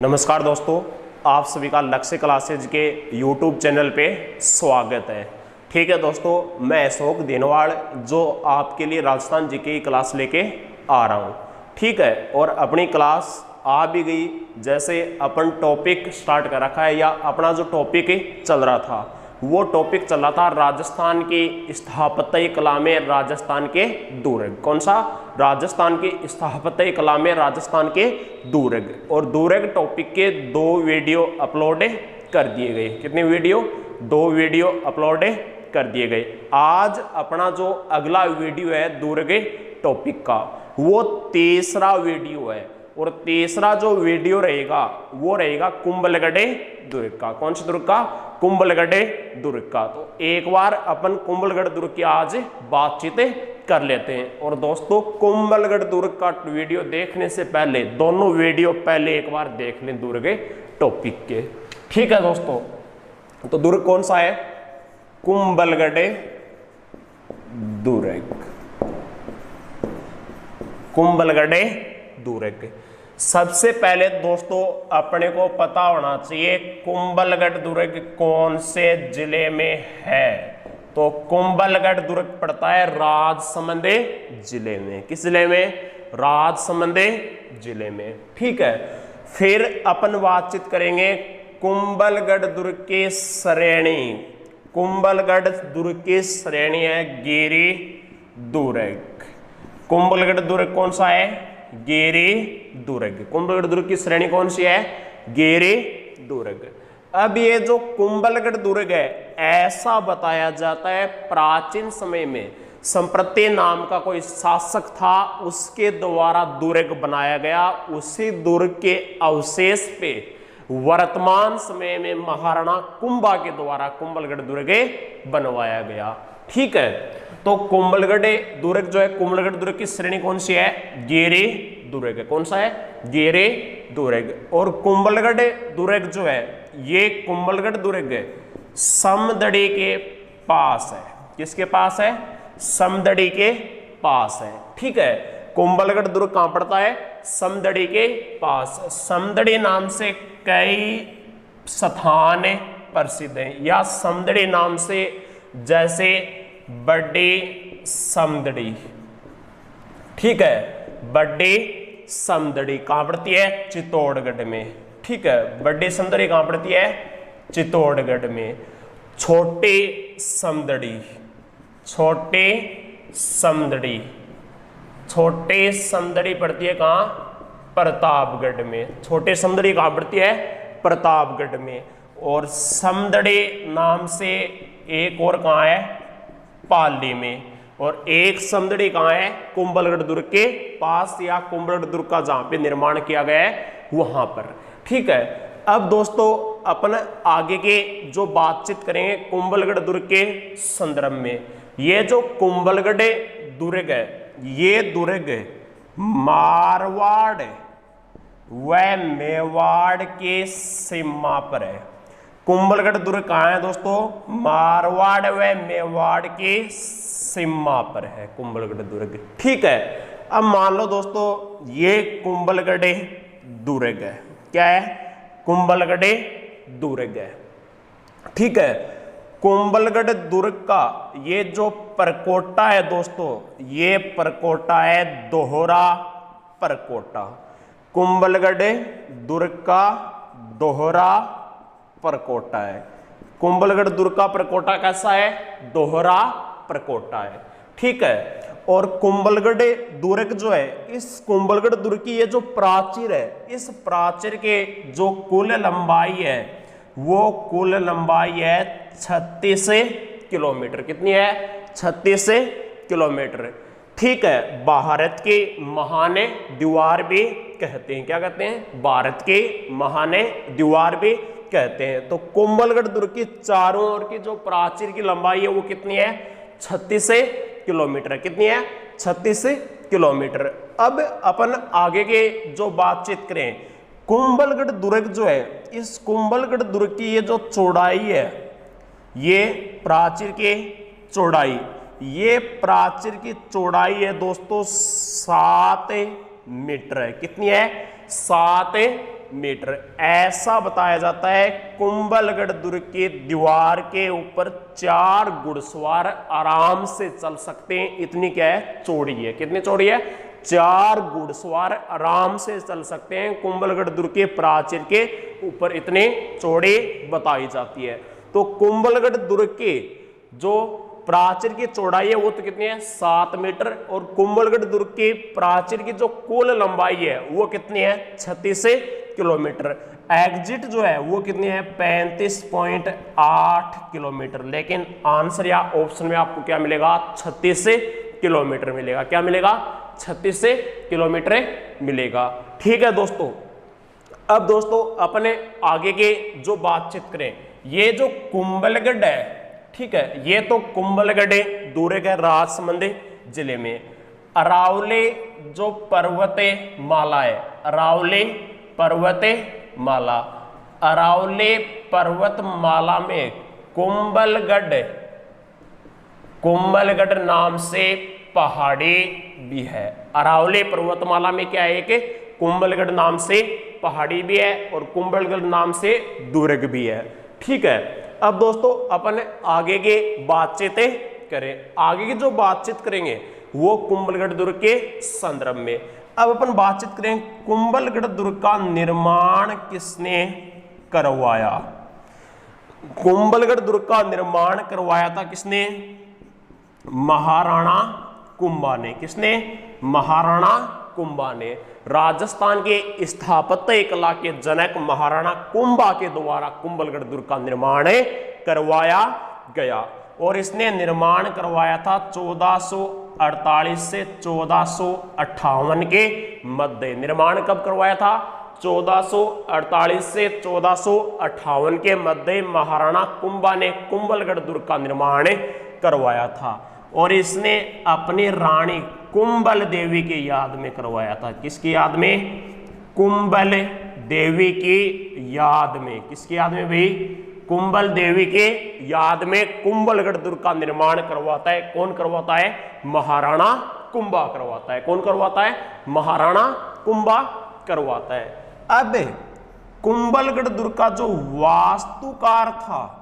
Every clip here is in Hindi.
नमस्कार दोस्तों, आप सभी का लक्ष्य क्लासेज के YouTube चैनल पे स्वागत है। ठीक है दोस्तों, मैं अशोक दिनवाड़ जो आपके लिए राजस्थान जीके की क्लास लेके आ रहा हूँ। ठीक है, और अपनी क्लास आ भी गई। जैसे अपन टॉपिक स्टार्ट कर रखा है या अपना जो टॉपिक चल रहा था वो टॉपिक चल रहा था राजस्थान की स्थापत्य कला में राजस्थान के दुर्ग। कौन सा? राजस्थान की स्थापत्य कला में राजस्थान के दुर्ग। और दुर्ग टॉपिक के 2 वीडियो अपलोड कर दिए गए। कितने वीडियो? 2 वीडियो अपलोड कर दिए गए। आज अपना जो अगला वीडियो है दुर्ग टॉपिक का वो तीसरा वीडियो है। और तीसरा जो वीडियो रहेगा वो रहेगा कुंभलगढ़ दुर्ग का। कौन सा दुर्ग का? कुंभलगढ़ दुर्ग का। तो एक बार अपन कुंभलगढ़ दुर्ग की आज बातचीत कर लेते हैं। और दोस्तों, कुंभलगढ़ दुर्ग का वीडियो देखने से पहले दोनों वीडियो पहले एक बार देख लें दुर्ग टॉपिक के। ठीक है दोस्तों, तो दुर्ग कौन सा है? कुंभलगढ़ दुर्ग। कुंभलगढ़ दुर्ग। सबसे पहले दोस्तों अपने को पता होना चाहिए कुंभलगढ़ दुर्ग कौन से जिले में है। तो कुंभलगढ़ दुर्ग पड़ता है राजसमंद जिले में। किस जिले में? राजसमंद जिले में। ठीक है, फिर अपन बातचीत करेंगे कुंभलगढ़ दुर्ग की श्रेणी। कुंभलगढ़ दुर्ग की श्रेणी है गिरि दुर्ग। कुंभलगढ़ दुर्ग कौन सा है? गिरि दुर्ग। कुंभलगढ़ दुर्ग की श्रेणी कौन सी है? गिरि दुर्ग। अब ये जो कुंभलगढ़ दुर्ग है ऐसा बताया जाता है प्राचीन समय में संप्रति नाम का कोई शासक था, उसके द्वारा दुर्ग बनाया गया। उसी दुर्ग के अवशेष पे वर्तमान समय में महाराणा कुंभा के द्वारा कुंभलगढ़ दुर्ग बनवाया गया। ठीक है, तो कुंभलगढ़ दुर्ग जो है, कुंभलगढ़ दुर्ग की श्रेणी कौन सी है? गिरि दुर्ग। कौन सा है? गिरि दुर्ग। और कुंभलगढ़ दुर्ग जो है ये कुंभलगढ़ दुर्ग समदड़ी के पास है। किसके पास है? समदड़ी के पास है। ठीक है, कुंभलगढ़ दुर्ग कहां पड़ता है? समदड़ी के पास। समदड़ी नाम से कई स्थान प्रसिद्ध हैं, या समदड़ी नाम से जैसे बड़ी समदड़ी। ठीक है, बड़ी समदड़ी कहां पड़ती है? चित्तौड़गढ़ में। ठीक है, बड़ी समदड़ी कहां पड़ती है? चित्तौड़गढ़ में। छोटी समदड़ी, छोटी समदड़ी, छोटी समदड़ी पड़ती है कहां? प्रतापगढ़ में। छोटी समदड़ी कहां पड़ती है? प्रतापगढ़ में। और समदड़ी नाम से एक और कहां है? पाली में। और एक समदड़ी कहां है? कुंभलगढ़ दुर्ग के पास, या कुंभलगढ़ दुर्ग का जहां पे निर्माण किया गया है वहां पर। ठीक है, अब दोस्तों अपन आगे के जो बातचीत करेंगे कुंभलगढ़ दुर्ग के संदर्भ में। ये जो कुंभलगढ़ दुर्ग है ये दुर्ग मारवाड़ व मेवाड़ के सीमा पर है। कुंभलगढ़ दुर्ग कहाँ है दोस्तों? मारवाड़ व मेवाड़ के सीमा पर है कुंभलगढ़ दुर्ग। ठीक है, अब मान लो दोस्तों ये कुंभलगढ़ दुर्ग है। क्या है? कुंभलगढ़ दुर्ग है। ठीक है, कुंभलगढ़ दुर्ग का ये जो परकोटा है दोस्तों, ये परकोटा है दोहरा परकोटा। कुंभलगढ़ दुर्ग का दोहरा परकोटा है। कुंभलगढ़ दुर्ग का परकोटा कैसा है? दोहरा परकोटा है। ठीक है, और कुंभलगढ़ दुर्ग जो है, इस कुंभलगढ़ दुर्ग की ये जो प्राचीर है, इस प्राचीर के जो कुल लंबाई है वो कुल लंबाई है 36 किलोमीटर। कितनी है? 36 किलोमीटर। ठीक है, भारत के महाने दीवार भी कहते हैं। क्या कहते हैं? भारत के महाने दीवार भी कहते हैं। तो कुंभलगढ़ दुर्ग की चारों ओर की जो प्राचीर की लंबाई है वो कितनी है? 36 किलोमीटर। कितनी है? 36 किलोमीटर। अब अपन आगे के जो बातचीत करें, कुंभलगढ़ दुर्ग जो है, इस कुंभलगढ़ दुर्ग की ये जो चौड़ाई है, ये प्राचीर की चौड़ाई, ये प्राचीर की चौड़ाई है दोस्तों 7 मीटर है। कितनी है? 7 मीटर। ऐसा बताया जाता है कुंभलगढ़ दुर्ग की दीवार के ऊपर 4 घुड़सवार आराम से चल सकते हैं। इतनी क्या है, चौड़ी है। कितनी चौड़ी है, 4 घुड़सवार आराम से चल सकते हैं। कुंभलगढ़ दुर्ग के प्राचीर के ऊपर इतने चौड़ी बताई जाती है। तो कुंभलगढ़ दुर्ग के जो प्राचीर की चौड़ाई है वो तो कितनी है, 7 मीटर। और कुंभलगढ़ दुर्ग के प्राचीर की जो कुल लंबाई है वो कितनी है, 36 किलोमीटर। एग्जिट जो है वो कितनी है, 35.8 किलोमीटर। लेकिन आंसर या ऑप्शन में आपको क्या मिलेगा, 36 किलोमीटर मिलेगा। क्या मिलेगा, 36 किलोमीटर मिलेगा। ठीक है दोस्तों, अब दोस्तों अपने आगे के जो बातचीत करें, ये जो कुंभलगढ़ है, ठीक है, ये तो कुंभलगढ़ दुर्ग है राजसमंद जिले में। अरावली जो पर्वत माला है, अरावली पर्वत माला, अरावली पर्वत माला में कुंभलगढ़ नाम से पहाड़ी भी है। अरावली पर्वतमाला में क्या है कि कुंभलगढ़ नाम से पहाड़ी भी है और कुंभलगढ़ नाम से दुर्ग भी है। ठीक है, अब दोस्तों अपन आगे के बातचीत करें। आगे की जो बातचीत करेंगे वो कुंभलगढ़ दुर्ग के संदर्भ में। अब अपन बातचीत करें कुंभलगढ़ दुर्ग का निर्माण किसने करवाया। कुंभलगढ़ दुर्ग का निर्माण करवाया था किसने, महाराणा कुंभा ने। किसने, महाराणा कुंभा ने। राजस्थान के स्थापत्य कला के जनक महाराणा कुंभा के द्वारा कुंभलगढ़ दुर्ग का निर्माण करवाया गया। और इसने निर्माण करवाया था 1448 से 1458 के मध्य। निर्माण कब करवाया था, 1448 से 1458 के मध्य महाराणा कुंभा ने कुंभलगढ़ दुर्ग का निर्माण करवाया था। और इसने अपनी रानी कुंभल देवी की याद में करवाया था। किसकी याद में, कुंभल देवी की याद में। किसकी याद में भाई, कुंभल देवी के याद में कुंभलगढ़ दुर्ग का निर्माण करवाता है। कौन करवाता है, महाराणा कुंभा करवाता है। कौन करवाता है, महाराणा कुंभा करवाता है। अब कुंभलगढ़ दुर्ग का जो वास्तुकार था,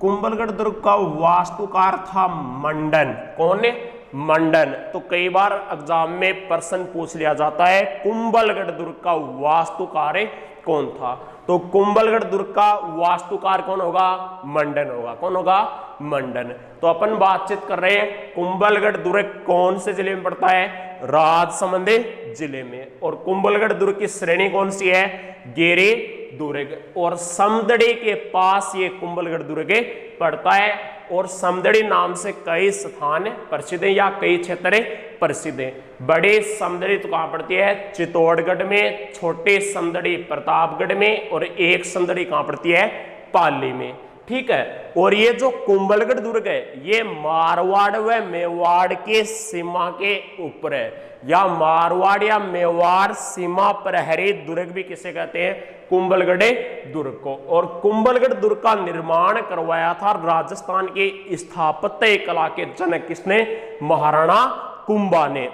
कुंभलगढ़ दुर्ग का वास्तुकार था मंडन। कौन है, मंडन। तो कई बार एग्जाम में प्रश्न पूछ लिया जाता है कुंभलगढ़ दुर्ग का वास्तुकार कौन था। तो कुंभलगढ़ दुर्ग का वास्तुकार कौन होगा, मंडन होगा। कौन होगा, मंडन। तो अपन बातचीत कर रहे हैं कुंभलगढ़ दुर्ग कौन से जिले में पड़ता है, राजसमंद जिले में। और कुंभलगढ़ दुर्ग की श्रेणी कौन सी है, गिरि दुर्ग। और समदड़ी के पास ये कुंभलगढ़ दुर्ग पड़ता है। और समदड़ी नाम से कई स्थान प्रसिद्ध हैं या कई क्षेत्र प्रसिद्ध हैं। बड़ी समदड़ी तो कहाँ पड़ती है, चित्तौड़गढ़ में, छोटे समदड़ी प्रतापगढ़ में, और एक समदड़ी कहाँ पड़ती है, पाली में। ठीक है, और ये जो कुंभलगढ़ दुर्ग है ये मारवाड़ व मेवाड़ के सीमा के ऊपर है, या मारवाड़ या मेवाड़ सीमा प्रहरी दुर्ग भी किसे कहते हैं, कुंभलगढ़ दुर्ग को। और कुंभलगढ़ दुर्ग का निर्माण करवाया था राजस्थान के स्थापत्य कला के जनक किसने, महाराणा कुंभा ने।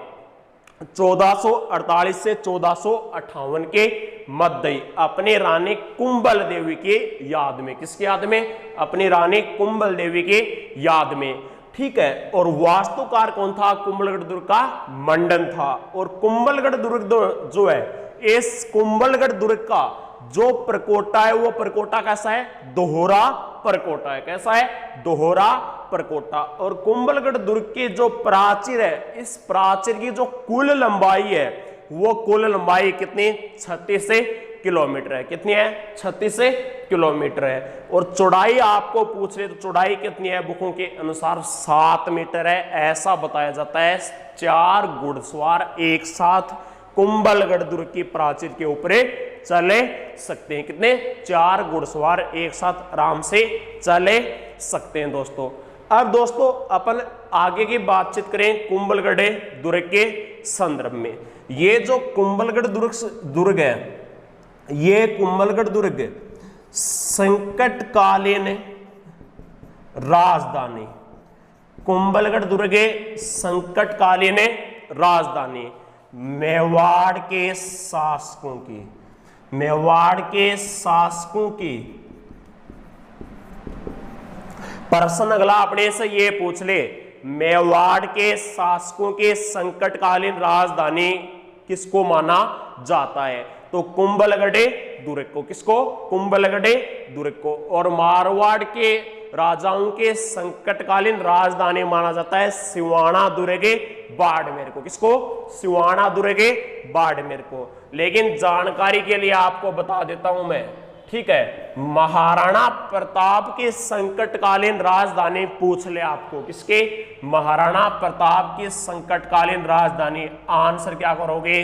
1448 से 1458 के मध्य अपनी रानी कुंभल देवी के याद में। किसकी याद में, अपनी रानी कुंभल देवी के याद में। ठीक है, और वास्तुकार कौन था, कुंभलगढ़ दुर्ग का मंडन था। और कुंभलगढ़ दुर्ग जो है, इस कुंभलगढ़ दुर्ग का जो प्रकोटा है वो प्रकोटा कैसा है, दोहरा प्रकोटा है। कैसा है, दोहरा प्रकोटा। और कुंभलगढ़ दुर्ग की जो प्राचीर है, इस प्राचीर की जो कुल लंबाई है वो कुल लंबाई कितनी, 36 किलोमीटर है। कितनी है, 36 किलोमीटर है। और चौड़ाई आपको पूछ रहे तो चौड़ाई कितनी है, बुकों के अनुसार 7 मीटर है। ऐसा बताया जाता है 4 घुड़सवार एक साथ कुंभलगढ़ दुर्ग की प्राचीर के ऊपर चले सकते हैं। कितने, 4 घुड़सवार एक साथ आराम से चले सकते हैं दोस्तों। अब दोस्तों अपन आगे की बातचीत करें कुंभलगढ़ दुर्ग के संदर्भ में। ये जो कुंभलगढ़ दुर्ग है, ये कुंभलगढ़ दुर्ग संकटकालीन राजधानी, कुंभलगढ़ दुर्ग संकटकालीन राजधानी मेवाड़ के शासकों की, मेवाड़ के शासकों की, प्रश्न अगला अपने से ये पूछ ले, मेवाड़ के शासकों के संकटकालीन राजधानी किसको माना जाता है? तो कुंभलगढ़ दुर्ग को। किसको? कुंभलगढ़ दुर्ग को। और मारवाड़ के राजाओं के संकटकालीन राजधानी माना जाता है सिवाना दुर्ग बाड़मेर को। किसको? सिवाना दुर्ग बाड़मेर को। लेकिन जानकारी के लिए आपको बता देता हूं मैं, ठीक है, महाराणा प्रताप के संकटकालीन राजधानी पूछ ले आपको। किसके? महाराणा प्रताप की संकटकालीन राजधानी। आंसर क्या करोगे?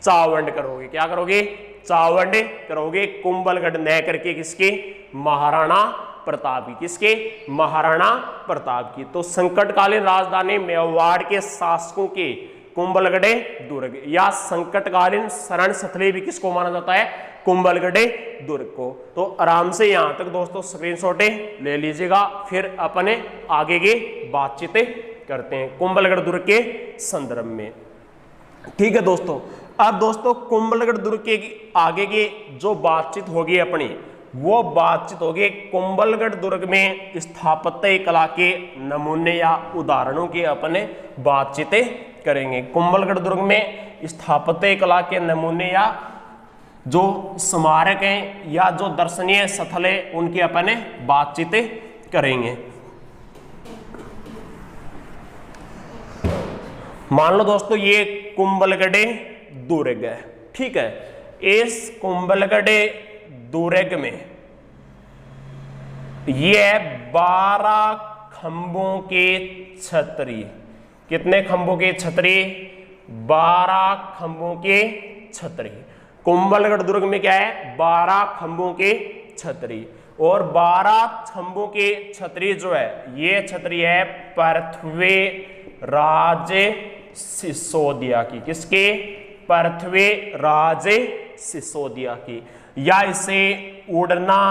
चावंड करोगे। क्या करोगे? चावंड करोगे। कुंभलगढ़ न करके किसके? महाराणा प्रताप की। किसके? महाराणा प्रताप की। तो संकटकालीन राजधानी मेवाड़ के शासकों के कुंभलगढ़ दुर्ग, या संकटकालीन शरण स्थली भी किसको माना जाता है? कुंभलगढ़ दुर्ग को। तो आराम से यहां तक दोस्तों स्क्रीनशॉट ले लीजिएगा, फिर अपने आगे की बातचीतें करते हैं कुंभलगढ़ दुर्ग के संदर्भ में। ठीक है दोस्तों, अब दोस्तों कुंभलगढ़ दुर्ग के आगे की जो बातचीत होगी अपनी, वो बातचीत होगी कुंभलगढ़ दुर्ग में स्थापत्य कला के नमूने या उदाहरणों की अपने बातचीतें करेंगे। कुंभलगढ़ दुर्ग में स्थापत्य कला के नमूने या जो स्मारक हैं या जो दर्शनीय स्थल है उनकी अपने बातचीतें करेंगे। मान लो दोस्तों ये कुंभलगढ़ दुर्ग है, ठीक है। इस कुंभलगढ़ दुर्ग में ये 12 खंभों के छतरी। कितने खंभों के छतरी? 12 खंभों के छतरी। कुंभलगढ़ दुर्ग में क्या है? 12 खंभों के छतरी। और 12 खंभों के छतरी जो है, ये छतरी है पृथ्वीराज सिसोदिया की। किसके? पृथ्वीराज सिसोदिया की। या इसे उड़ना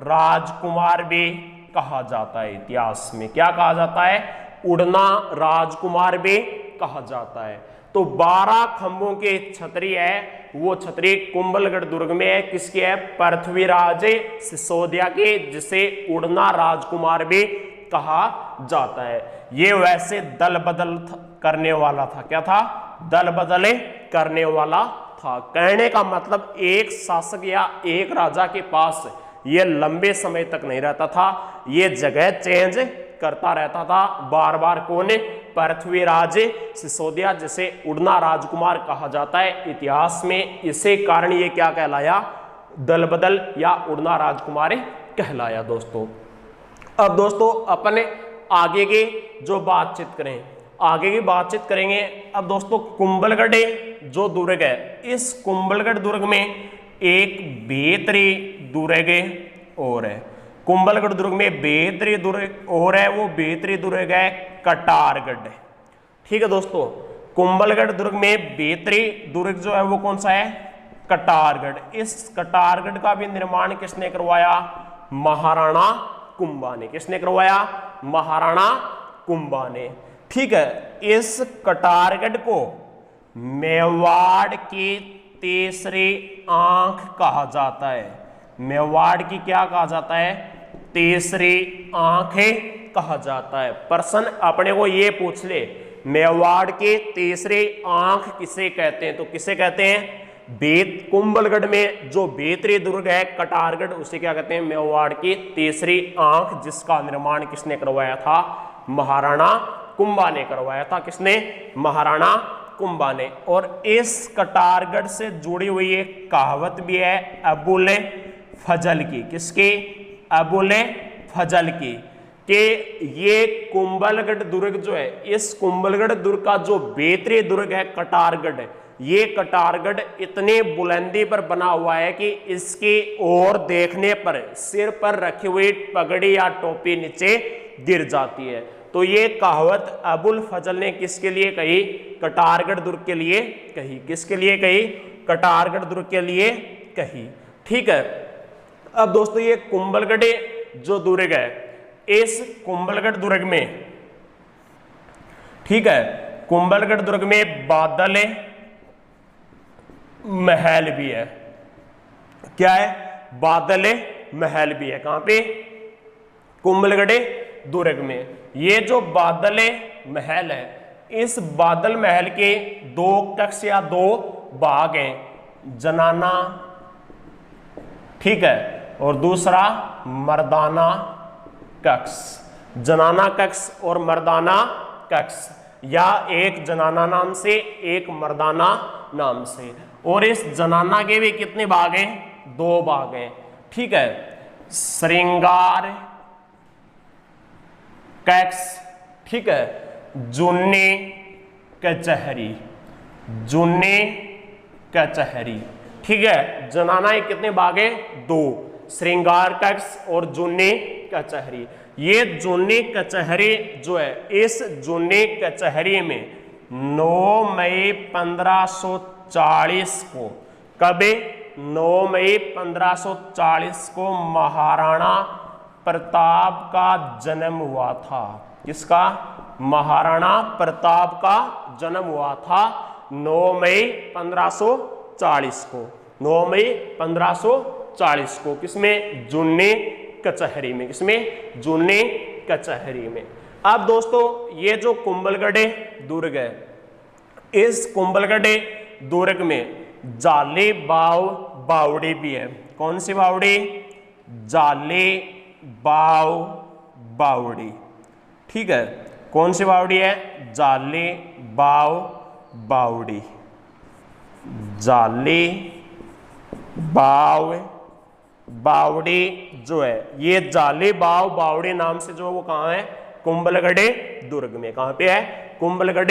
राजकुमार भी कहा जाता है। इतिहास में क्या कहा जाता है? उड़ना राजकुमार भी कहा जाता है। तो 12 खंभों के छतरी है, वो छतरी कुंभलगढ़ दुर्ग में है। किसकी है? पृथ्वीराज सिसोदिया के, जिसे उड़ना राजकुमार भी कहा जाता है। ये वैसे दल बदल करने वाला था। क्या था? दल बदल करने वाला था। कहने का मतलब एक शासक या एक राजा के पास ये लंबे समय तक नहीं रहता था, ये जगह चेंज करता रहता था बार बार। कौन? पृथ्वीराज सिसोदिया, जिसे उड़ना राजकुमार कहा जाता है इतिहास में। इसे कारण ये क्या कहलाया? दल बदल या उड़ना राजकुमार कहलाया दोस्तों। अब दोस्तों अपने आगे की जो बातचीत करें, आगे की बातचीत करेंगे। अब दोस्तों कुंभलगढ़ जो दुर्ग है, इस कुंभलगढ़ दुर्ग में एक बेहतरी दुर्ग और है। कुंभलगढ़ दुर्ग में बेहतरी दुर्ग और है, वो बेहतरी दुर्ग है कटारगढ़। ठीक है दोस्तों, कुंभलगढ़ दुर्ग में बेहतरी दुर्ग जो है वो कौन सा है? कटारगढ़। इस कटारगढ़ का भी निर्माण किसने करवाया? महाराणा कुंभा ने। किसने करवाया? महाराणा कुंभा ने। ठीक है, इस कटारगढ़ को मेवाड़ की तीसरी आंख कहा जाता है। मेवाड़ की क्या कहा जाता है? तीसरी आंखें कहा जाता है। प्रश्न अपने को ये पूछ ले, मेवाड़ के तीसरी आंख किसे कहते हैं? तो किसे कहते हैं? कुंभलगढ़ में जो बेहतरी दुर्ग है कटारगढ़, उसे क्या कहते हैं? मेवाड़ की तीसरी आंख, जिसका निर्माण किसने करवाया था? महाराणा कुंभा ने करवाया था। किसने? महाराणा कुंभा ने। और इस कटारगढ़ से जुड़ी हुई एक कहावत भी है अबुल फजल की। किसकी? अबुल फजल की। कि ये कुंभलगढ़ दुर्ग जो है, इस कुंभलगढ़ दुर्ग का जो बेहतरी दुर्ग है कटारगढ़, ये कटारगढ़ इतने बुलंदी पर बना हुआ है कि इसकी ओर देखने पर सिर पर रखी हुई पगड़ी या टोपी नीचे गिर जाती है। तो ये कहावत अबुल फजल ने किसके लिए कही? कटारगढ़ दुर्ग के लिए कही। किसके लिए कही? कटारगढ़ दुर्ग के लिए कही। ठीक है, अब दोस्तों ये कुंभलगढ़ जो दुर्ग है, इस कुंभलगढ़ दुर्ग में, ठीक है, कुंभलगढ़ दुर्ग में बादल महल भी है। क्या है, बादल महल भी है। कहां पे, कुंभलगढ़ दुर्ग में। ये जो बादल महल है, इस बादल महल के दो कक्ष या दो भाग हैं, जनाना, ठीक है, और दूसरा मर्दाना कक्ष। जनाना कक्ष और मर्दाना कक्ष, या एक जनाना नाम से एक मर्दाना नाम से। और इस जनाना के भी कितने भाग हैं, दो भाग हैं, ठीक है। श्रृंगार कक्ष, ठीक है, जूने कचहरी, जूने कचहरी, ठीक है। जनाना के कितने भाग हैं, दो, श्रृंगार कक्ष और जूने कचहरी। ये जूने कचहरी जो है, इस जूने कचहरी में 9 मई 1540 को, कब, 9 मई 1540 को महाराणा प्रताप का जन्म हुआ था। किसका, महाराणा प्रताप का जन्म हुआ था 9 मई 1540 को, 9 मई 1540 को। किसमें, जूने कचहरी में। किसमें, जूने कचहरी में। अब दोस्तों ये जो कुंभलगढ़ दुर्ग है, इस कुंभलगढ़ दुर्ग में जाले बाव बावड़ी भी है। कौन सी बावड़ी, जाले बाव बावड़ी, ठीक है। कौन सी बावड़ी है, जाले बाव बावड़ी, जाले बाव बावड़ी जो है, ये जाले बाव बावड़ी नाम से जो वो कहाँ है, कुंभलगढ़ दुर्ग में। कहाँ पे है, कुंभलगढ़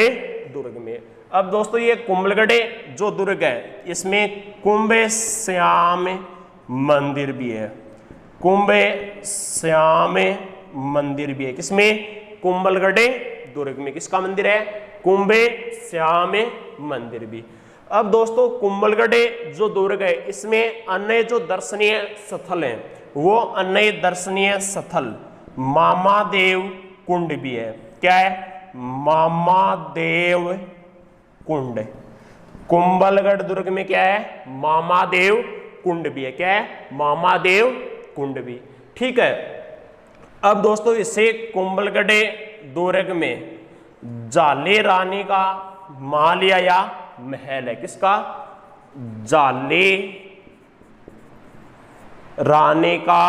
दुर्ग में। अब दोस्तों ये कुंभलगढ़ जो दुर्ग है, इसमें कुंभ श्याम मंदिर भी है, कुंभ श्याम मंदिर भी है। किसमें, कुंभलगढ़ दुर्ग में। किसका मंदिर है, कुंभ श्याम मंदिर भी। अब दोस्तों कुंभलगढ़ जो दुर्ग है, इसमें अन्य जो दर्शनीय स्थल हैं, वो अन्य दर्शनीय स्थल मामादेव कुंड भी है। क्या है, मामादेव कुंड। कुंभलगढ़ दुर्ग में क्या है, मामादेव कुंड भी है। क्या है, मामादेव कुंड भी, ठीक है। अब दोस्तों इसे कुंभलगढ़ दुर्ग में जाले रानी का मालिया या महल है। किसका, जाले रानी का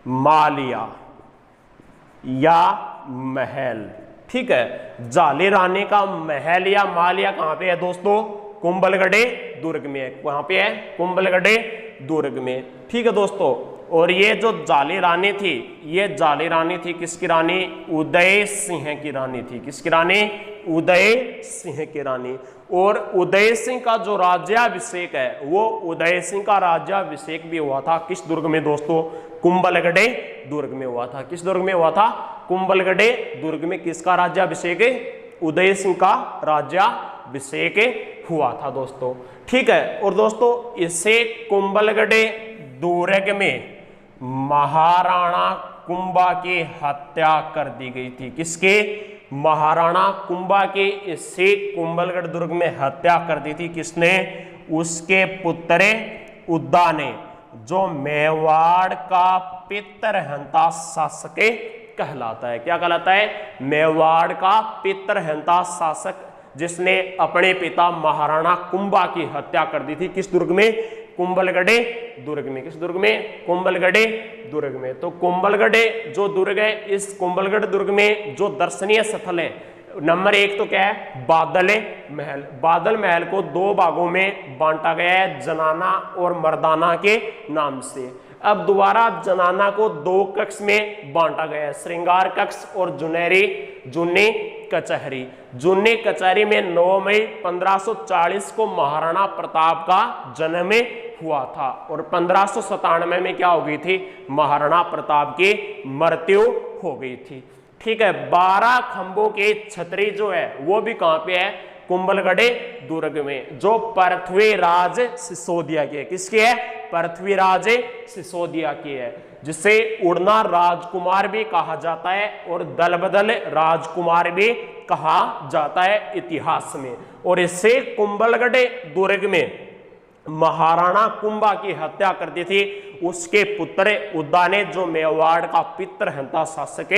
मालिया या महल, ठीक है। जाले रानी का महल या मालिया कहां पे है दोस्तों, कुंभलगढ़ दुर्ग में है। कहां पे है, कुंभलगढ़ दुर्ग में, ठीक है दोस्तों। और ये जो जाली रानी थी, ये जाली रानी थी किसकी रानी, उदय सिंह की रानी थी। किसकी रानी, उदय सिंह की रानी। और उदय सिंह का जो राज्याभिषेक है, वो उदय सिंह का राज्याभिषेक भी हुआ था किस दुर्ग में दोस्तों, कुंभलगढ़ दुर्ग में हुआ था। किस दुर्ग में हुआ था, कुंभलगढ़ दुर्ग में। किसका राज्याभिषेक, उदय सिंह का राज्याभिषेक हुआ था दोस्तों, ठीक है। और दोस्तों इससे कुंभलगढ़ दुर्ग में महाराणा कुंभा की हत्या कर दी गई थी। किसके, महाराणा कुंभा के, इससे कुंभलगढ़ दुर्ग में हत्या कर दी थी। किसने, उसके पुत्र उद्दा ने, जो मेवाड़ का पितरहंता शासक कहलाता है। क्या कहलाता है, मेवाड़ का पितरहंता शासक, जिसने अपने पिता महाराणा कुंभा की हत्या कर दी थी। किस दुर्ग में, कुंभलगढ़ दुर्ग में। किस दुर्ग में, कुंभलगढ़ दुर्ग में। तो कुंभलगढ़ जो दुर्ग है, इस कुंभलगढ़ दुर्ग में जो दर्शनीय स्थल है, नंबर 1 तो क्या है, बादल महल। बादल महल को 2 भागों में बांटा गया है, जनाना और मर्दाना के नाम से। अब दोबारा जनाना को 2 कक्ष में बांटा गया है, श्रृंगार कक्ष और जूने कचहरी। जूने कचहरी में 9 मई 1540 को महाराणा प्रताप का जन्म हुआ था और 1597 में क्या हो गई थी, महाराणा प्रताप की मृत्यु हो गई थी, ठीक है। 12 खंभों के छतरी जो है वो भी कहां पे है, कुंभलगढ़ दुर्ग में, जो पृथ्वीराज सिसोदिया की है। किसकी है, पृथ्वीराज सिसोदिया की है, जिसे उड़ना राजकुमार भी कहा जाता है और दल बदल राजकुमार भी कहा जाता है इतिहास में। और इससे कुंभलगढ़ दुर्ग में महाराणा कुंभा की हत्या कर दी थी उसके पुत्र उदा ने, जो मेवाड़ का पितृहंता शासक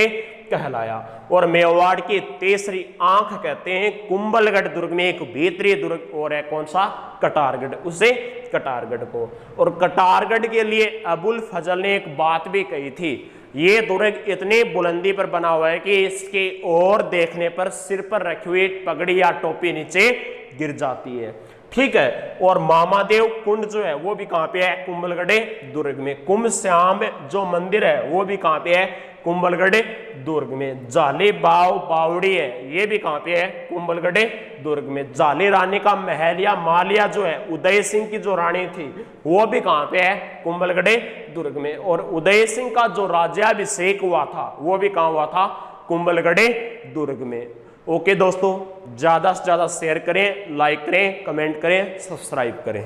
कहलाया। और मेवाड़ की तीसरी आंख कहते हैं कुंभलगढ़ दुर्ग में एक भीतरी दुर्ग और है कौन सा, कटारगढ़, उसे कटारगढ़ को। और कटारगढ़ के लिए अबुल फजल ने एक बात भी कही थी, ये दुर्ग इतनी बुलंदी पर बना हुआ है कि इसके और देखने पर सिर पर रखी हुई पगड़ी या टोपी नीचे गिर जाती है, ठीक है। और मामादेव कुंड जो है वो भी कहां पे है, कुंभलगढ़ दुर्ग में। कुंभ श्याम जो मंदिर है वो भी कहां पे है, कुंभलगढ़ दुर्ग में। जाली बाव बावड़ी है ये भी कहां पे है, कुंभलगढ़ दुर्ग में। जाली रानी का महल या मालिया जो है उदय सिंह की जो रानी थी वो भी कहां पे है, कुंभलगढ़ दुर्ग में। और उदय सिंह का जो राज्याभिषेक हुआ था वो भी कहां हुआ था, कुंभलगढ़ दुर्ग में। ओके दोस्तों, ज्यादा से ज्यादा शेयर करें, लाइक करें, कमेंट करें, सब्सक्राइब करें।